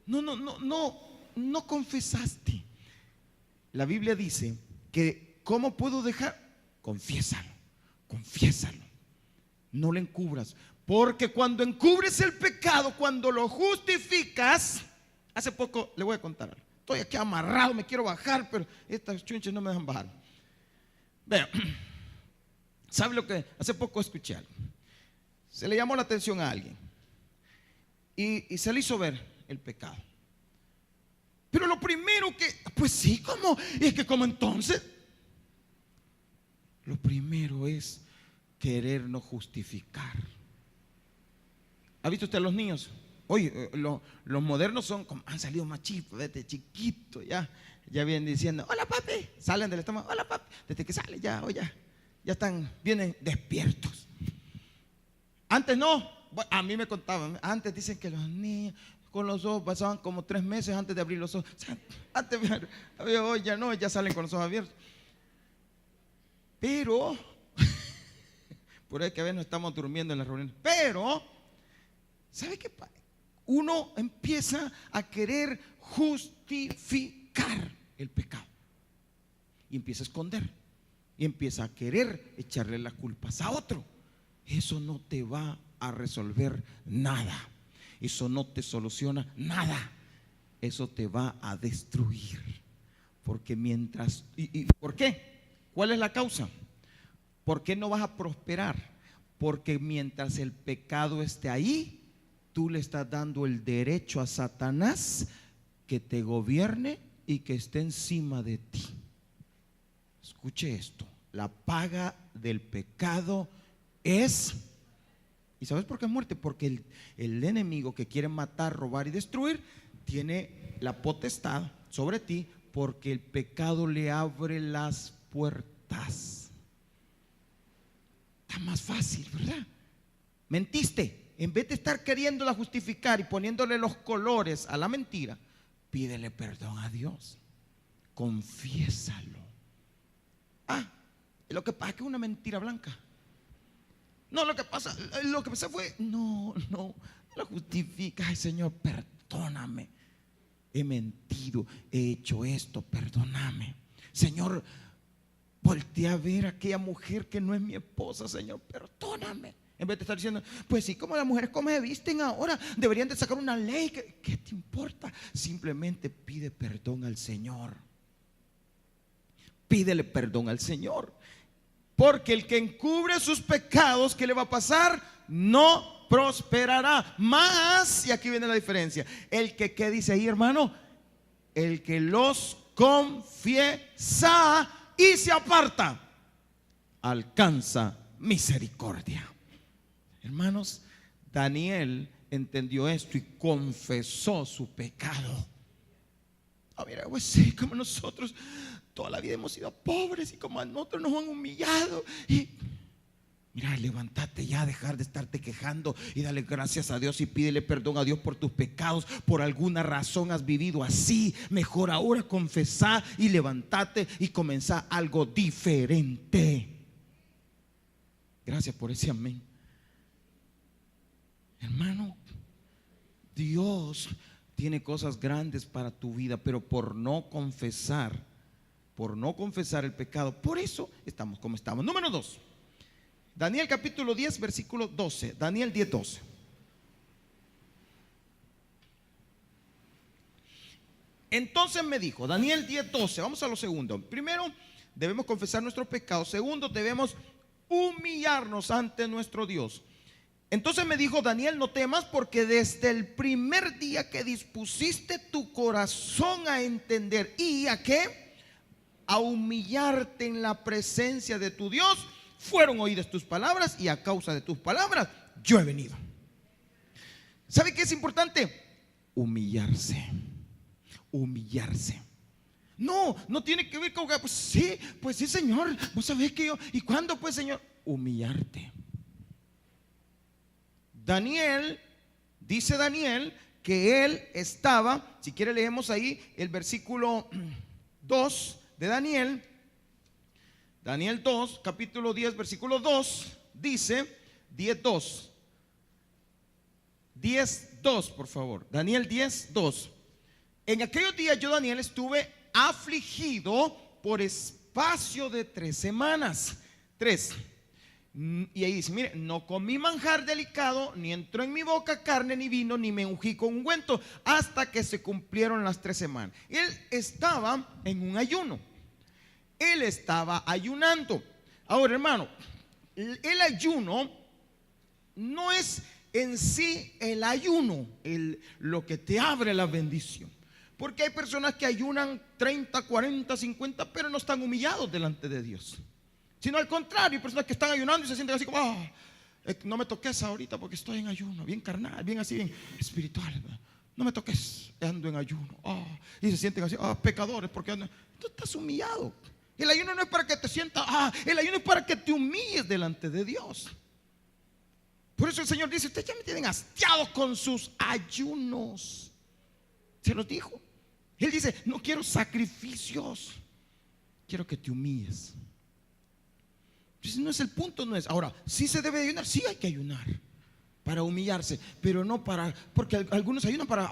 No confesaste. La Biblia dice que ¿cómo puedo dejar? Confiésalo. No lo encubras, porque cuando encubres el pecado, cuando lo justificas. Hace poco le voy a contar algo. Estoy aquí amarrado, me quiero bajar, pero estas chunches no me dejan bajar. Vean, ¿sabe lo que? Hace poco escuché algo. Se le llamó la atención a alguien y se le hizo ver el pecado. Pero lo primero que, pues sí, ¿cómo? Es que como entonces, lo primero es querernos justificar. ¿Ha visto usted a los niños? Oye, los modernos son como, han salido machitos desde chiquito, ya vienen diciendo: hola papi, salen del estómago: hola papi, desde que sale ya vienen despiertos. Antes no, a mí me contaban, antes dicen que los niños con los ojos pasaban como 3 meses antes de abrir los ojos. Antes, hoy ya no, ya salen con los ojos abiertos. Pero, por ahí que a veces no estamos durmiendo en las reuniones. Pero, ¿sabe qué? Uno empieza a querer justificar el pecado y empieza a esconder y empieza a querer echarle las culpas a otro. Eso no te va a resolver nada. Eso no te soluciona nada. Eso te va a destruir. Porque ¿por qué? ¿Cuál es la causa? ¿Por qué no vas a prosperar? Porque mientras el pecado esté ahí, tú le estás dando el derecho a Satanás que te gobierne y que esté encima de ti. Escuche esto: la paga del pecado es, ¿y sabes por qué es muerte? Porque el enemigo que quiere matar, robar y destruir tiene la potestad sobre ti, porque el pecado le abre las puertas. Está más fácil, ¿verdad? Mentiste, en vez de estar queriéndola justificar y poniéndole los colores a la mentira, pídele perdón a Dios, confiésalo. Lo que pasa es que es una mentira blanca. No, lo que pasa fue, no lo justifica. Ay, Señor, perdóname, he mentido, he hecho esto, perdóname. Señor, volteé a ver a aquella mujer que no es mi esposa, Señor, perdóname. En vez de estar diciendo, pues sí, como las mujeres como se visten ahora, deberían de sacar una ley. ¿Qué te importa? Simplemente pide perdón al Señor. Pídele perdón al Señor. Porque el que encubre sus pecados, ¿qué le va a pasar? No prosperará. Más, y aquí viene la diferencia, el que, ¿qué dice ahí, hermano? El que los confiesa y se aparta, alcanza misericordia. Hermanos, Daniel entendió esto y confesó su pecado. Mira, pues sí, como nosotros toda la vida hemos sido pobres y como a nosotros nos han humillado. Y mira, levántate ya, dejar de estarte quejando y dale gracias a Dios y pídele perdón a Dios por tus pecados. Por alguna razón has vivido así. Mejor ahora confesá y levántate y comenzá algo diferente. Gracias por ese amén. Hermano, Dios tiene cosas grandes para tu vida, pero por no confesar el pecado, por eso estamos como estamos. Número 2, Daniel capítulo 10 versículo 12. Daniel 10, 12. Entonces me dijo, Daniel 10, 12. Vamos a lo segundo. Primero, debemos confesar nuestros pecados. Segundo, debemos humillarnos ante nuestro Dios. Entonces me dijo, Daniel, no temas, porque desde el primer día que dispusiste tu corazón a entender y a qué, a humillarte en la presencia de tu Dios, fueron oídas tus palabras, y a causa de tus palabras yo he venido. ¿Sabe qué es importante? Humillarse. No tiene que ver con, pues sí, Señor, vos sabés que yo, ¿y cuándo pues, Señor? Humillarte. Daniel, dice Daniel que él estaba, si quiere leemos ahí el versículo 2 de Daniel 2, capítulo 10, versículo 2, dice 10:2. 10:2, por favor. Daniel 10:2. En aquellos días yo, Daniel, estuve afligido por espacio de 3 semanas. 3. Y ahí dice, mire, no comí manjar delicado, ni entró en mi boca carne ni vino, ni me ungí con ungüento, hasta que se cumplieron las 3 semanas. Él estaba en un ayuno. Él estaba ayunando. Ahora, hermano, el ayuno no es en sí el ayuno lo que te abre la bendición. Porque hay personas que ayunan 30, 40, 50, pero no están humillados delante de Dios. Sino al contrario, hay personas que están ayunando y se sienten así como, no me toques ahorita porque estoy en ayuno, bien carnal, bien así, bien espiritual. No me toques, ando en ayuno. Y se sienten así, pecadores, porque tú estás humillado. El ayuno no es para que te sientas, el ayuno es para que te humilles delante de Dios. Por eso el Señor dice, ustedes ya me tienen hastiados con sus ayunos. Se los dijo. Él dice, no quiero sacrificios, quiero que te humilles. Entonces no es el punto, no es. Ahora, sí se debe de ayunar, sí hay que ayunar para humillarse, pero no para, porque algunos ayunan para,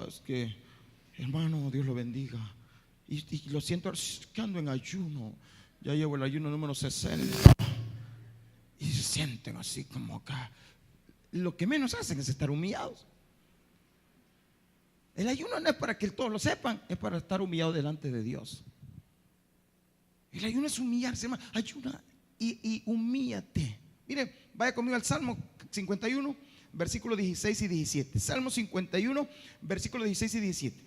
es que, hermano, Dios lo bendiga. Y lo siento, que ando en ayuno, ya llevo el ayuno número 60. Y se sienten así como acá. Lo que menos hacen es estar humillados. El ayuno no es para que todos lo sepan, es para estar humillado delante de Dios. El ayuno es humillarse, hermano. Ayuna, y humíllate. Mire, vaya conmigo al Salmo 51, versículos 16 y 17. Salmo 51, versículos 16 y 17.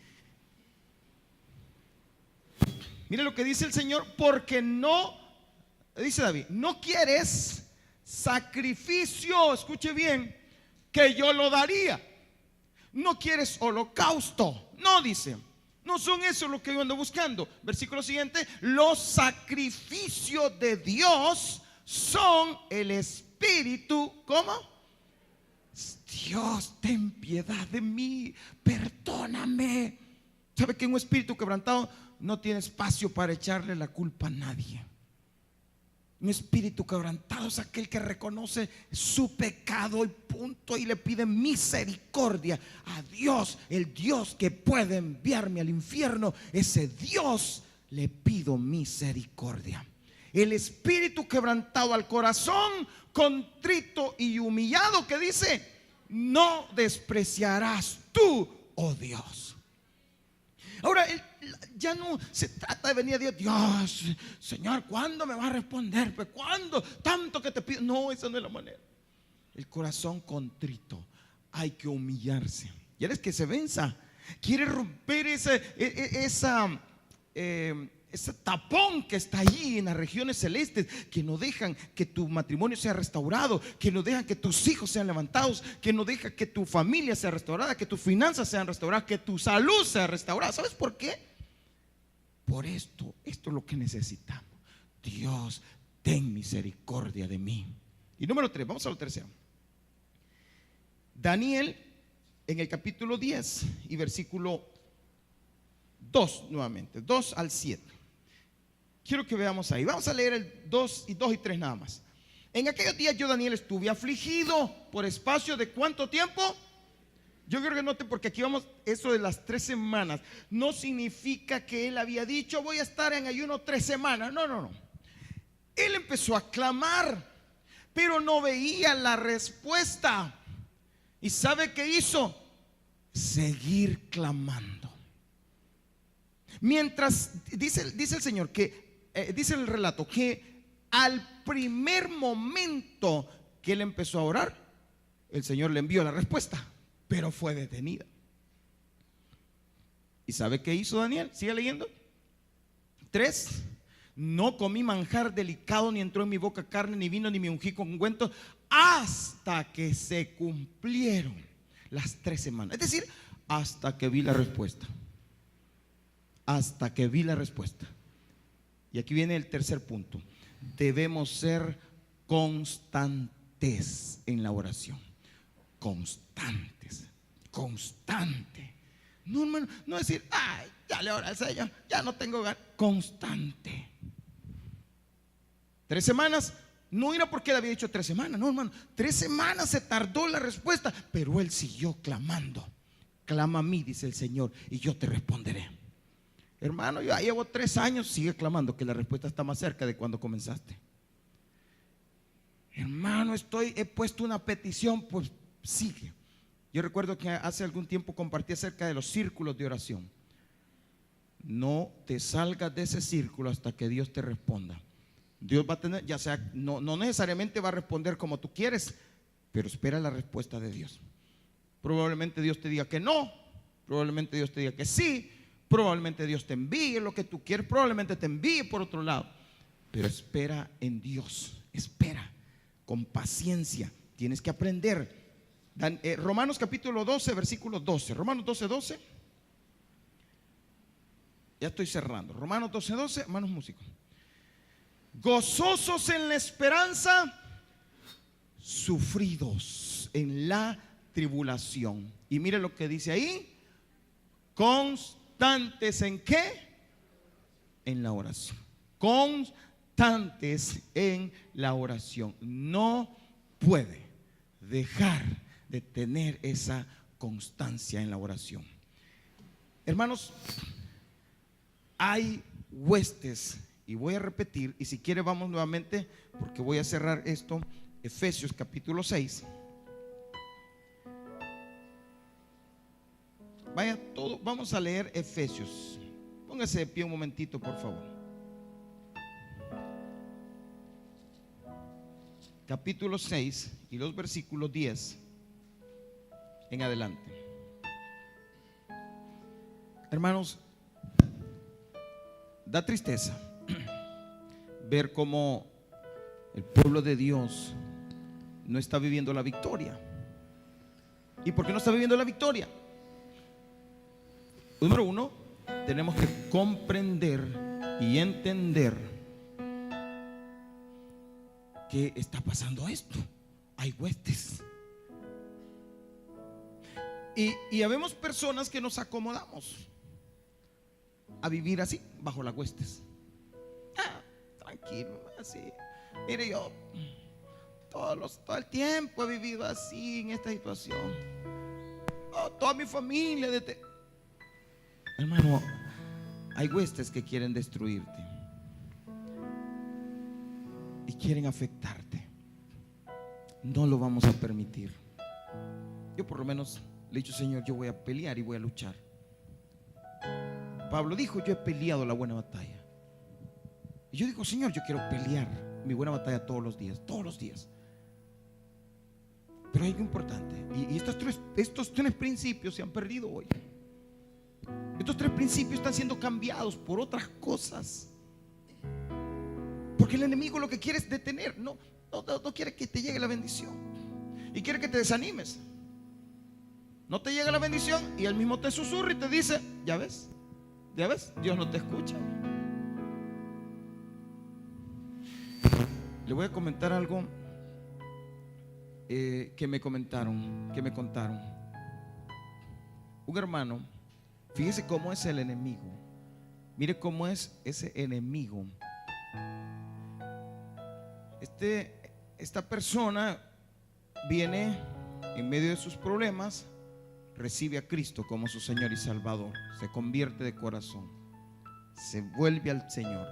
Mire lo que dice el Señor: porque no, dice David, no quieres sacrificio, escuche bien, que yo lo daría. No quieres holocausto, no, dice. No son eso lo que yo ando buscando. Versículo siguiente: los sacrificios de Dios son el espíritu. ¿Cómo? Dios, ten piedad de mí, perdóname. ¿Sabe que un espíritu quebrantado no tiene espacio para echarle la culpa a nadie? Un espíritu quebrantado es aquel que reconoce su pecado y punto, y le pide misericordia a Dios, el Dios que puede enviarme al infierno. Ese Dios le pido misericordia. El espíritu quebrantado al corazón contrito y humillado, que dice, no despreciarás tú, oh Dios. Ahora, ya no se trata de venir a Dios: Dios, Señor, ¿cuándo me vas a responder? Pues, ¿cuándo? Tanto que te pido. No, esa no es la manera. El corazón contrito, hay que humillarse. ¿Quieres que se venza? Quiere romper ese tapón que está allí en las regiones celestes, que no dejan que tu matrimonio sea restaurado, que no dejan que tus hijos sean levantados, que no dejan que tu familia sea restaurada, que tus finanzas sean restauradas, que tu salud sea restaurada. ¿Sabes por qué? Por esto es lo que necesitamos. Dios, ten misericordia de mí. Y número 3, vamos a lo tercero. Daniel, en el capítulo 10 y versículo 2 nuevamente, 2 al 7. Quiero que veamos ahí. Vamos a leer el 2 y 3 nada más. En aquellos días yo, Daniel, estuve afligido por espacio de ¿cuánto tiempo? Yo quiero que note, porque aquí vamos, eso de las 3 semanas no significa que él había dicho voy a estar en ayuno 3 semanas. No. Él empezó a clamar, pero no veía la respuesta. ¿Y sabe qué hizo? Seguir clamando. Mientras, dice el Señor que, dice el relato, que al primer momento que él empezó a orar, el Señor le envió la respuesta, pero fue detenida. ¿Y sabe qué hizo Daniel? Sigue leyendo. 3. No comí manjar delicado, ni entró en mi boca carne, ni vino, ni me ungí con ungüento, hasta que se cumplieron las 3 semanas. Es decir, hasta que vi la respuesta. Hasta que vi la respuesta. Y aquí viene el tercer punto: debemos ser constantes en la oración. Constantes. No, hermano, no decir, ay, ya le oré al Señor, ya no tengo ganas. Constante. 3 semanas. No era porque él había dicho 3 semanas, no, hermano. 3 semanas se tardó la respuesta, pero él siguió clamando. Clama a mí, dice el Señor, y yo te responderé. Hermano, yo ya llevo 3 años, sigue clamando, que la respuesta está más cerca de cuando comenzaste. Hermano, he puesto una petición, pues sigue. Yo recuerdo que hace algún tiempo compartí acerca de los círculos de oración. No te salgas de ese círculo hasta que Dios te responda. Dios va a tener, ya sea, no necesariamente va a responder como tú quieres, pero espera la respuesta de Dios. Probablemente Dios te diga que no, probablemente Dios te diga que sí, probablemente Dios te envíe lo que tú quieres, probablemente te envíe por otro lado, pero espera en Dios, espera con paciencia. Tienes que aprender. Romanos capítulo 12, versículo 12. Romanos 12:12. Ya estoy cerrando. Romanos 12:12, hermanos músicos. Gozosos en la esperanza, sufridos en la tribulación. Y mire lo que dice ahí: constantes en qué? En la oración. Constantes en la oración. No puede dejar de tener esa constancia en la oración. Hermanos, hay huestes, y voy a repetir, y si quiere vamos nuevamente, porque voy a cerrar esto. Efesios capítulo 6. Vaya todo, vamos a leer Efesios. Póngase de pie un momentito, por favor. capítulo 6 y los versículos 10 en adelante. Hermanos, da tristeza ver cómo el pueblo de Dios no está viviendo la victoria. ¿Y por qué no está viviendo la victoria? Número uno, tenemos que comprender y entender que está pasando esto. Hay huestes. Y habemos personas que nos acomodamos a vivir así, bajo las huestes. Tranquilo, así. Mire, yo todo el tiempo he vivido así, en esta situación. Toda mi familia. Hermano, hay huestes que quieren destruirte y quieren afectarte. No lo vamos a permitir. Yo por lo menos le he dicho: Señor, yo voy a pelear y voy a luchar. Pablo dijo: yo he peleado la buena batalla. Y yo digo: Señor, yo quiero pelear mi buena batalla todos los días, todos los días. Pero hay algo importante, y estos tres principios se han perdido hoy. Estos tres principios están siendo cambiados por otras cosas, porque el enemigo lo que quiere es detener. No quiere que te llegue la bendición, y quiere que te desanimes. No te llega la bendición y él mismo te susurra y te dice: ya ves, Dios no te escucha. Le voy a comentar algo que me contaron. Un hermano, fíjese cómo es el enemigo. Mire cómo es ese enemigo. Esta persona viene en medio de sus problemas, recibe a Cristo como su Señor y Salvador, se convierte de corazón, se vuelve al Señor,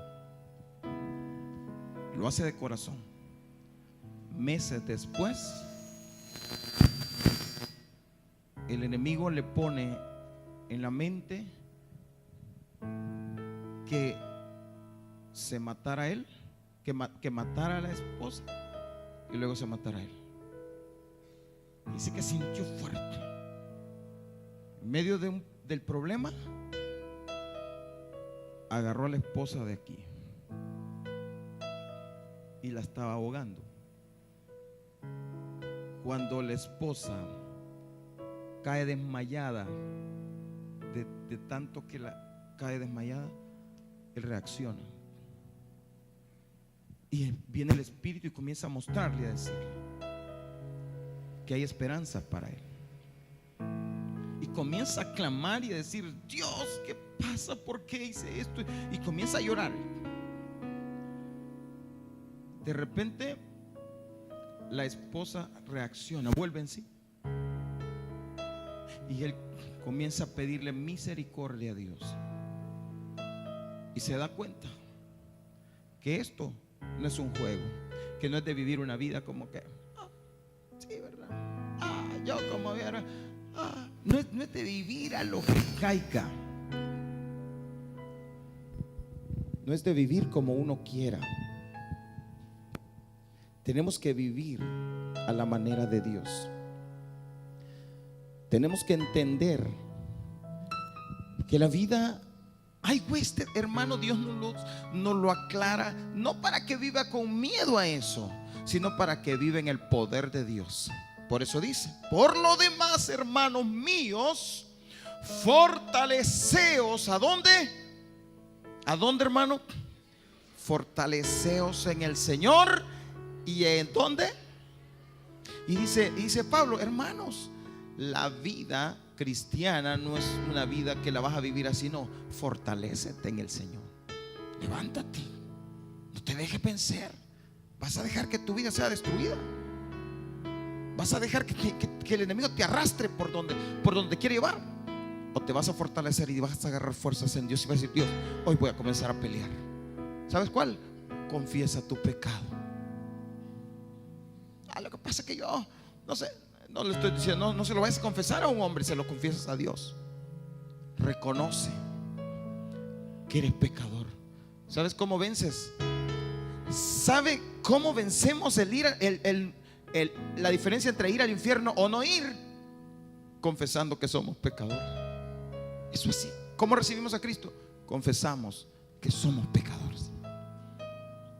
lo hace de corazón. Meses después, el enemigo le pone en la mente que se matara a él, que matara a la esposa y luego se matara a él. Dice que sintió fuerte en medio del problema, agarró a la esposa de aquí y la estaba ahogando. Cuando la esposa cae desmayada, de tanto que la cae desmayada, él reacciona. Y viene el Espíritu y comienza a mostrarle, a decirle que hay esperanza para él. Y comienza a clamar y a decir: Dios, ¿qué pasa? ¿Por qué hice esto? Y comienza a llorar. De repente la esposa reacciona, vuelve en sí, y él comienza a pedirle misericordia a Dios. Y se da cuenta que esto no es un juego, que no es de vivir una vida como que sí, ¿verdad? Yo como viera, no es de vivir a lo que caiga, no es de vivir como uno quiera. Tenemos que vivir a la manera de Dios. Tenemos que entender que la vida, hay huestes, hermano. Dios nos lo aclara, no para que viva con miedo a eso, sino para que viva en el poder de Dios. Por eso dice: por lo demás, hermanos míos, fortaleceos. ¿A dónde? ¿A dónde, hermano? Fortaleceos en el Señor. ¿Y en dónde? Y dice Pablo: hermanos, la vida cristiana no es una vida que la vas a vivir así, no. Fortalécete en el Señor. Levántate, no te dejes vencer. Vas a dejar que tu vida sea destruida. Vas a dejar que el enemigo te arrastre por donde quiere llevar. O te vas a fortalecer y vas a agarrar fuerzas en Dios y vas a decir: Dios, hoy voy a comenzar a pelear. ¿Sabes cuál? Confiesa tu pecado. Lo que pasa es que yo no le estoy diciendo, no se lo vayas a confesar a un hombre, se lo confiesas a Dios. Reconoce que eres pecador. ¿Sabes cómo vences? ¿Sabe ¿Cómo vencemos la diferencia entre ir al infierno o no ir? Confesando que somos pecadores. Eso es así. ¿Cómo recibimos a Cristo? Confesamos que somos pecadores.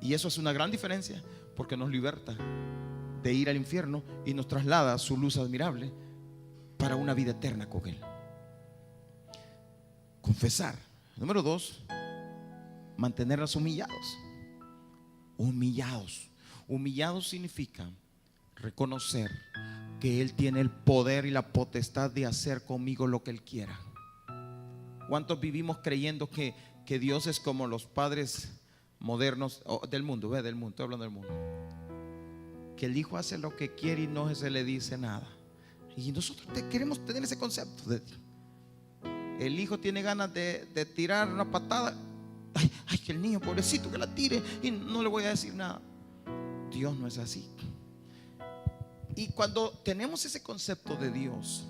Y eso es una gran diferencia, porque nos liberta de ir al infierno y nos traslada a su luz admirable para una vida eterna con Él. Confesar. Número 2, mantenernos humillados. Humillados significa reconocer que Él tiene el poder y la potestad de hacer conmigo lo que Él quiera. ¿Cuántos vivimos creyendo que Dios es como los padres modernos del mundo? Del mundo, estoy hablando del mundo. Que el hijo hace lo que quiere y no se le dice nada. Y nosotros queremos tener ese concepto. El hijo tiene ganas de tirar una patada. Ay, que el niño pobrecito que la tire y no le voy a decir nada. Dios no es así. Y cuando tenemos ese concepto de Dios,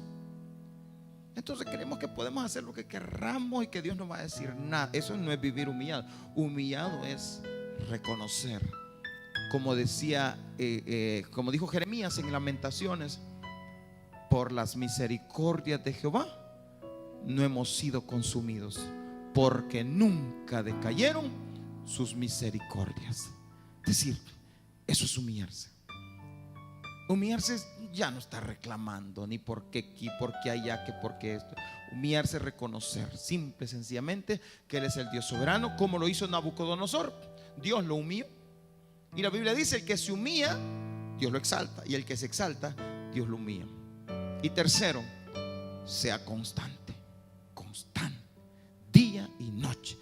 entonces creemos que podemos hacer lo que querramos y que Dios no va a decir nada. Eso no es vivir humillado. Humillado es reconocer, como decía, como dijo Jeremías en Lamentaciones: por las misericordias de Jehová no hemos sido consumidos, porque nunca decayeron sus misericordias. Es decir, eso es humillarse. Humillarse es ya no estar reclamando ni por qué aquí, por qué allá, que por qué esto. Humillarse es reconocer simple y sencillamente que Él es el Dios soberano, como lo hizo Nabucodonosor. Dios lo humilló. Y la Biblia dice: el que se humilla, Dios lo exalta, y el que se exalta, Dios lo humilla. Y tercero, sea constante. Constante, día y noche,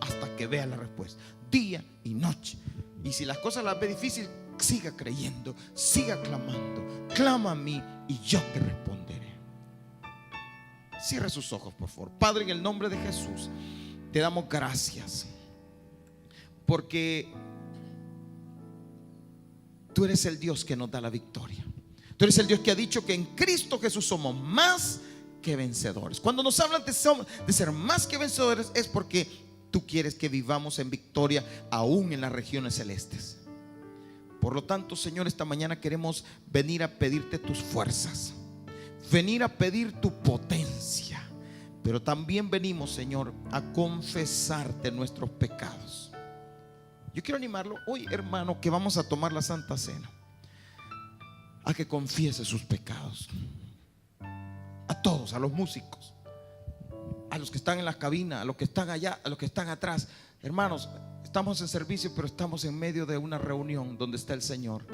hasta que vea la respuesta. Día y noche. Y si las cosas las ve difícil, siga creyendo, siga clamando. Clama a mí y yo te responderé. Cierre sus ojos, por favor. Padre, en el nombre de Jesús, te damos gracias, porque tú eres el Dios que nos da la victoria. Tú eres el Dios que ha dicho que en Cristo Jesús somos más que vencedores. Cuando nos hablan de ser más que vencedores, es porque tú quieres que vivamos en victoria aún en las regiones celestes. Por lo tanto, Señor, esta mañana queremos venir a pedirte tus fuerzas, venir a pedir tu potencia, pero también venimos, Señor, a confesarte nuestros pecados. Yo quiero animarlo hoy, hermano, que vamos a tomar la Santa Cena, a que confiese sus pecados. A todos, a los músicos, a los que están en las cabinas, a los que están allá, a los que están atrás. Hermanos, estamos en servicio, pero estamos en medio de una reunión donde está el Señor.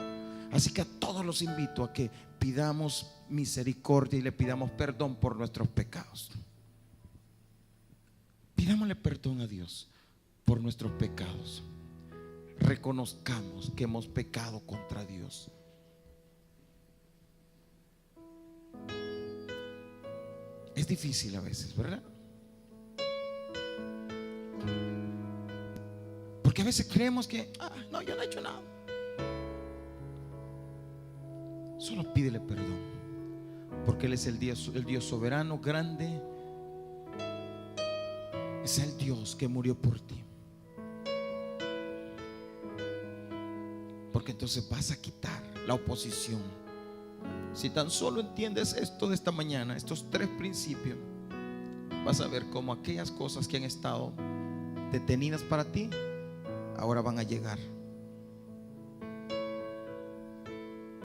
Así que a todos los invito a que pidamos misericordia y le pidamos perdón por nuestros pecados. Pidámosle perdón a Dios por nuestros pecados. Reconozcamos que hemos pecado contra Dios. Es difícil a veces, ¿verdad? Porque a veces creemos que no, yo no he hecho nada. Solo pídele perdón, porque Él es el Dios soberano, grande. Es el Dios que murió por ti. Porque entonces vas a quitar la oposición. Si tan solo entiendes esto de esta mañana, estos 3 principios, vas a ver cómo aquellas cosas que han estado detenidas para ti ahora van a llegar.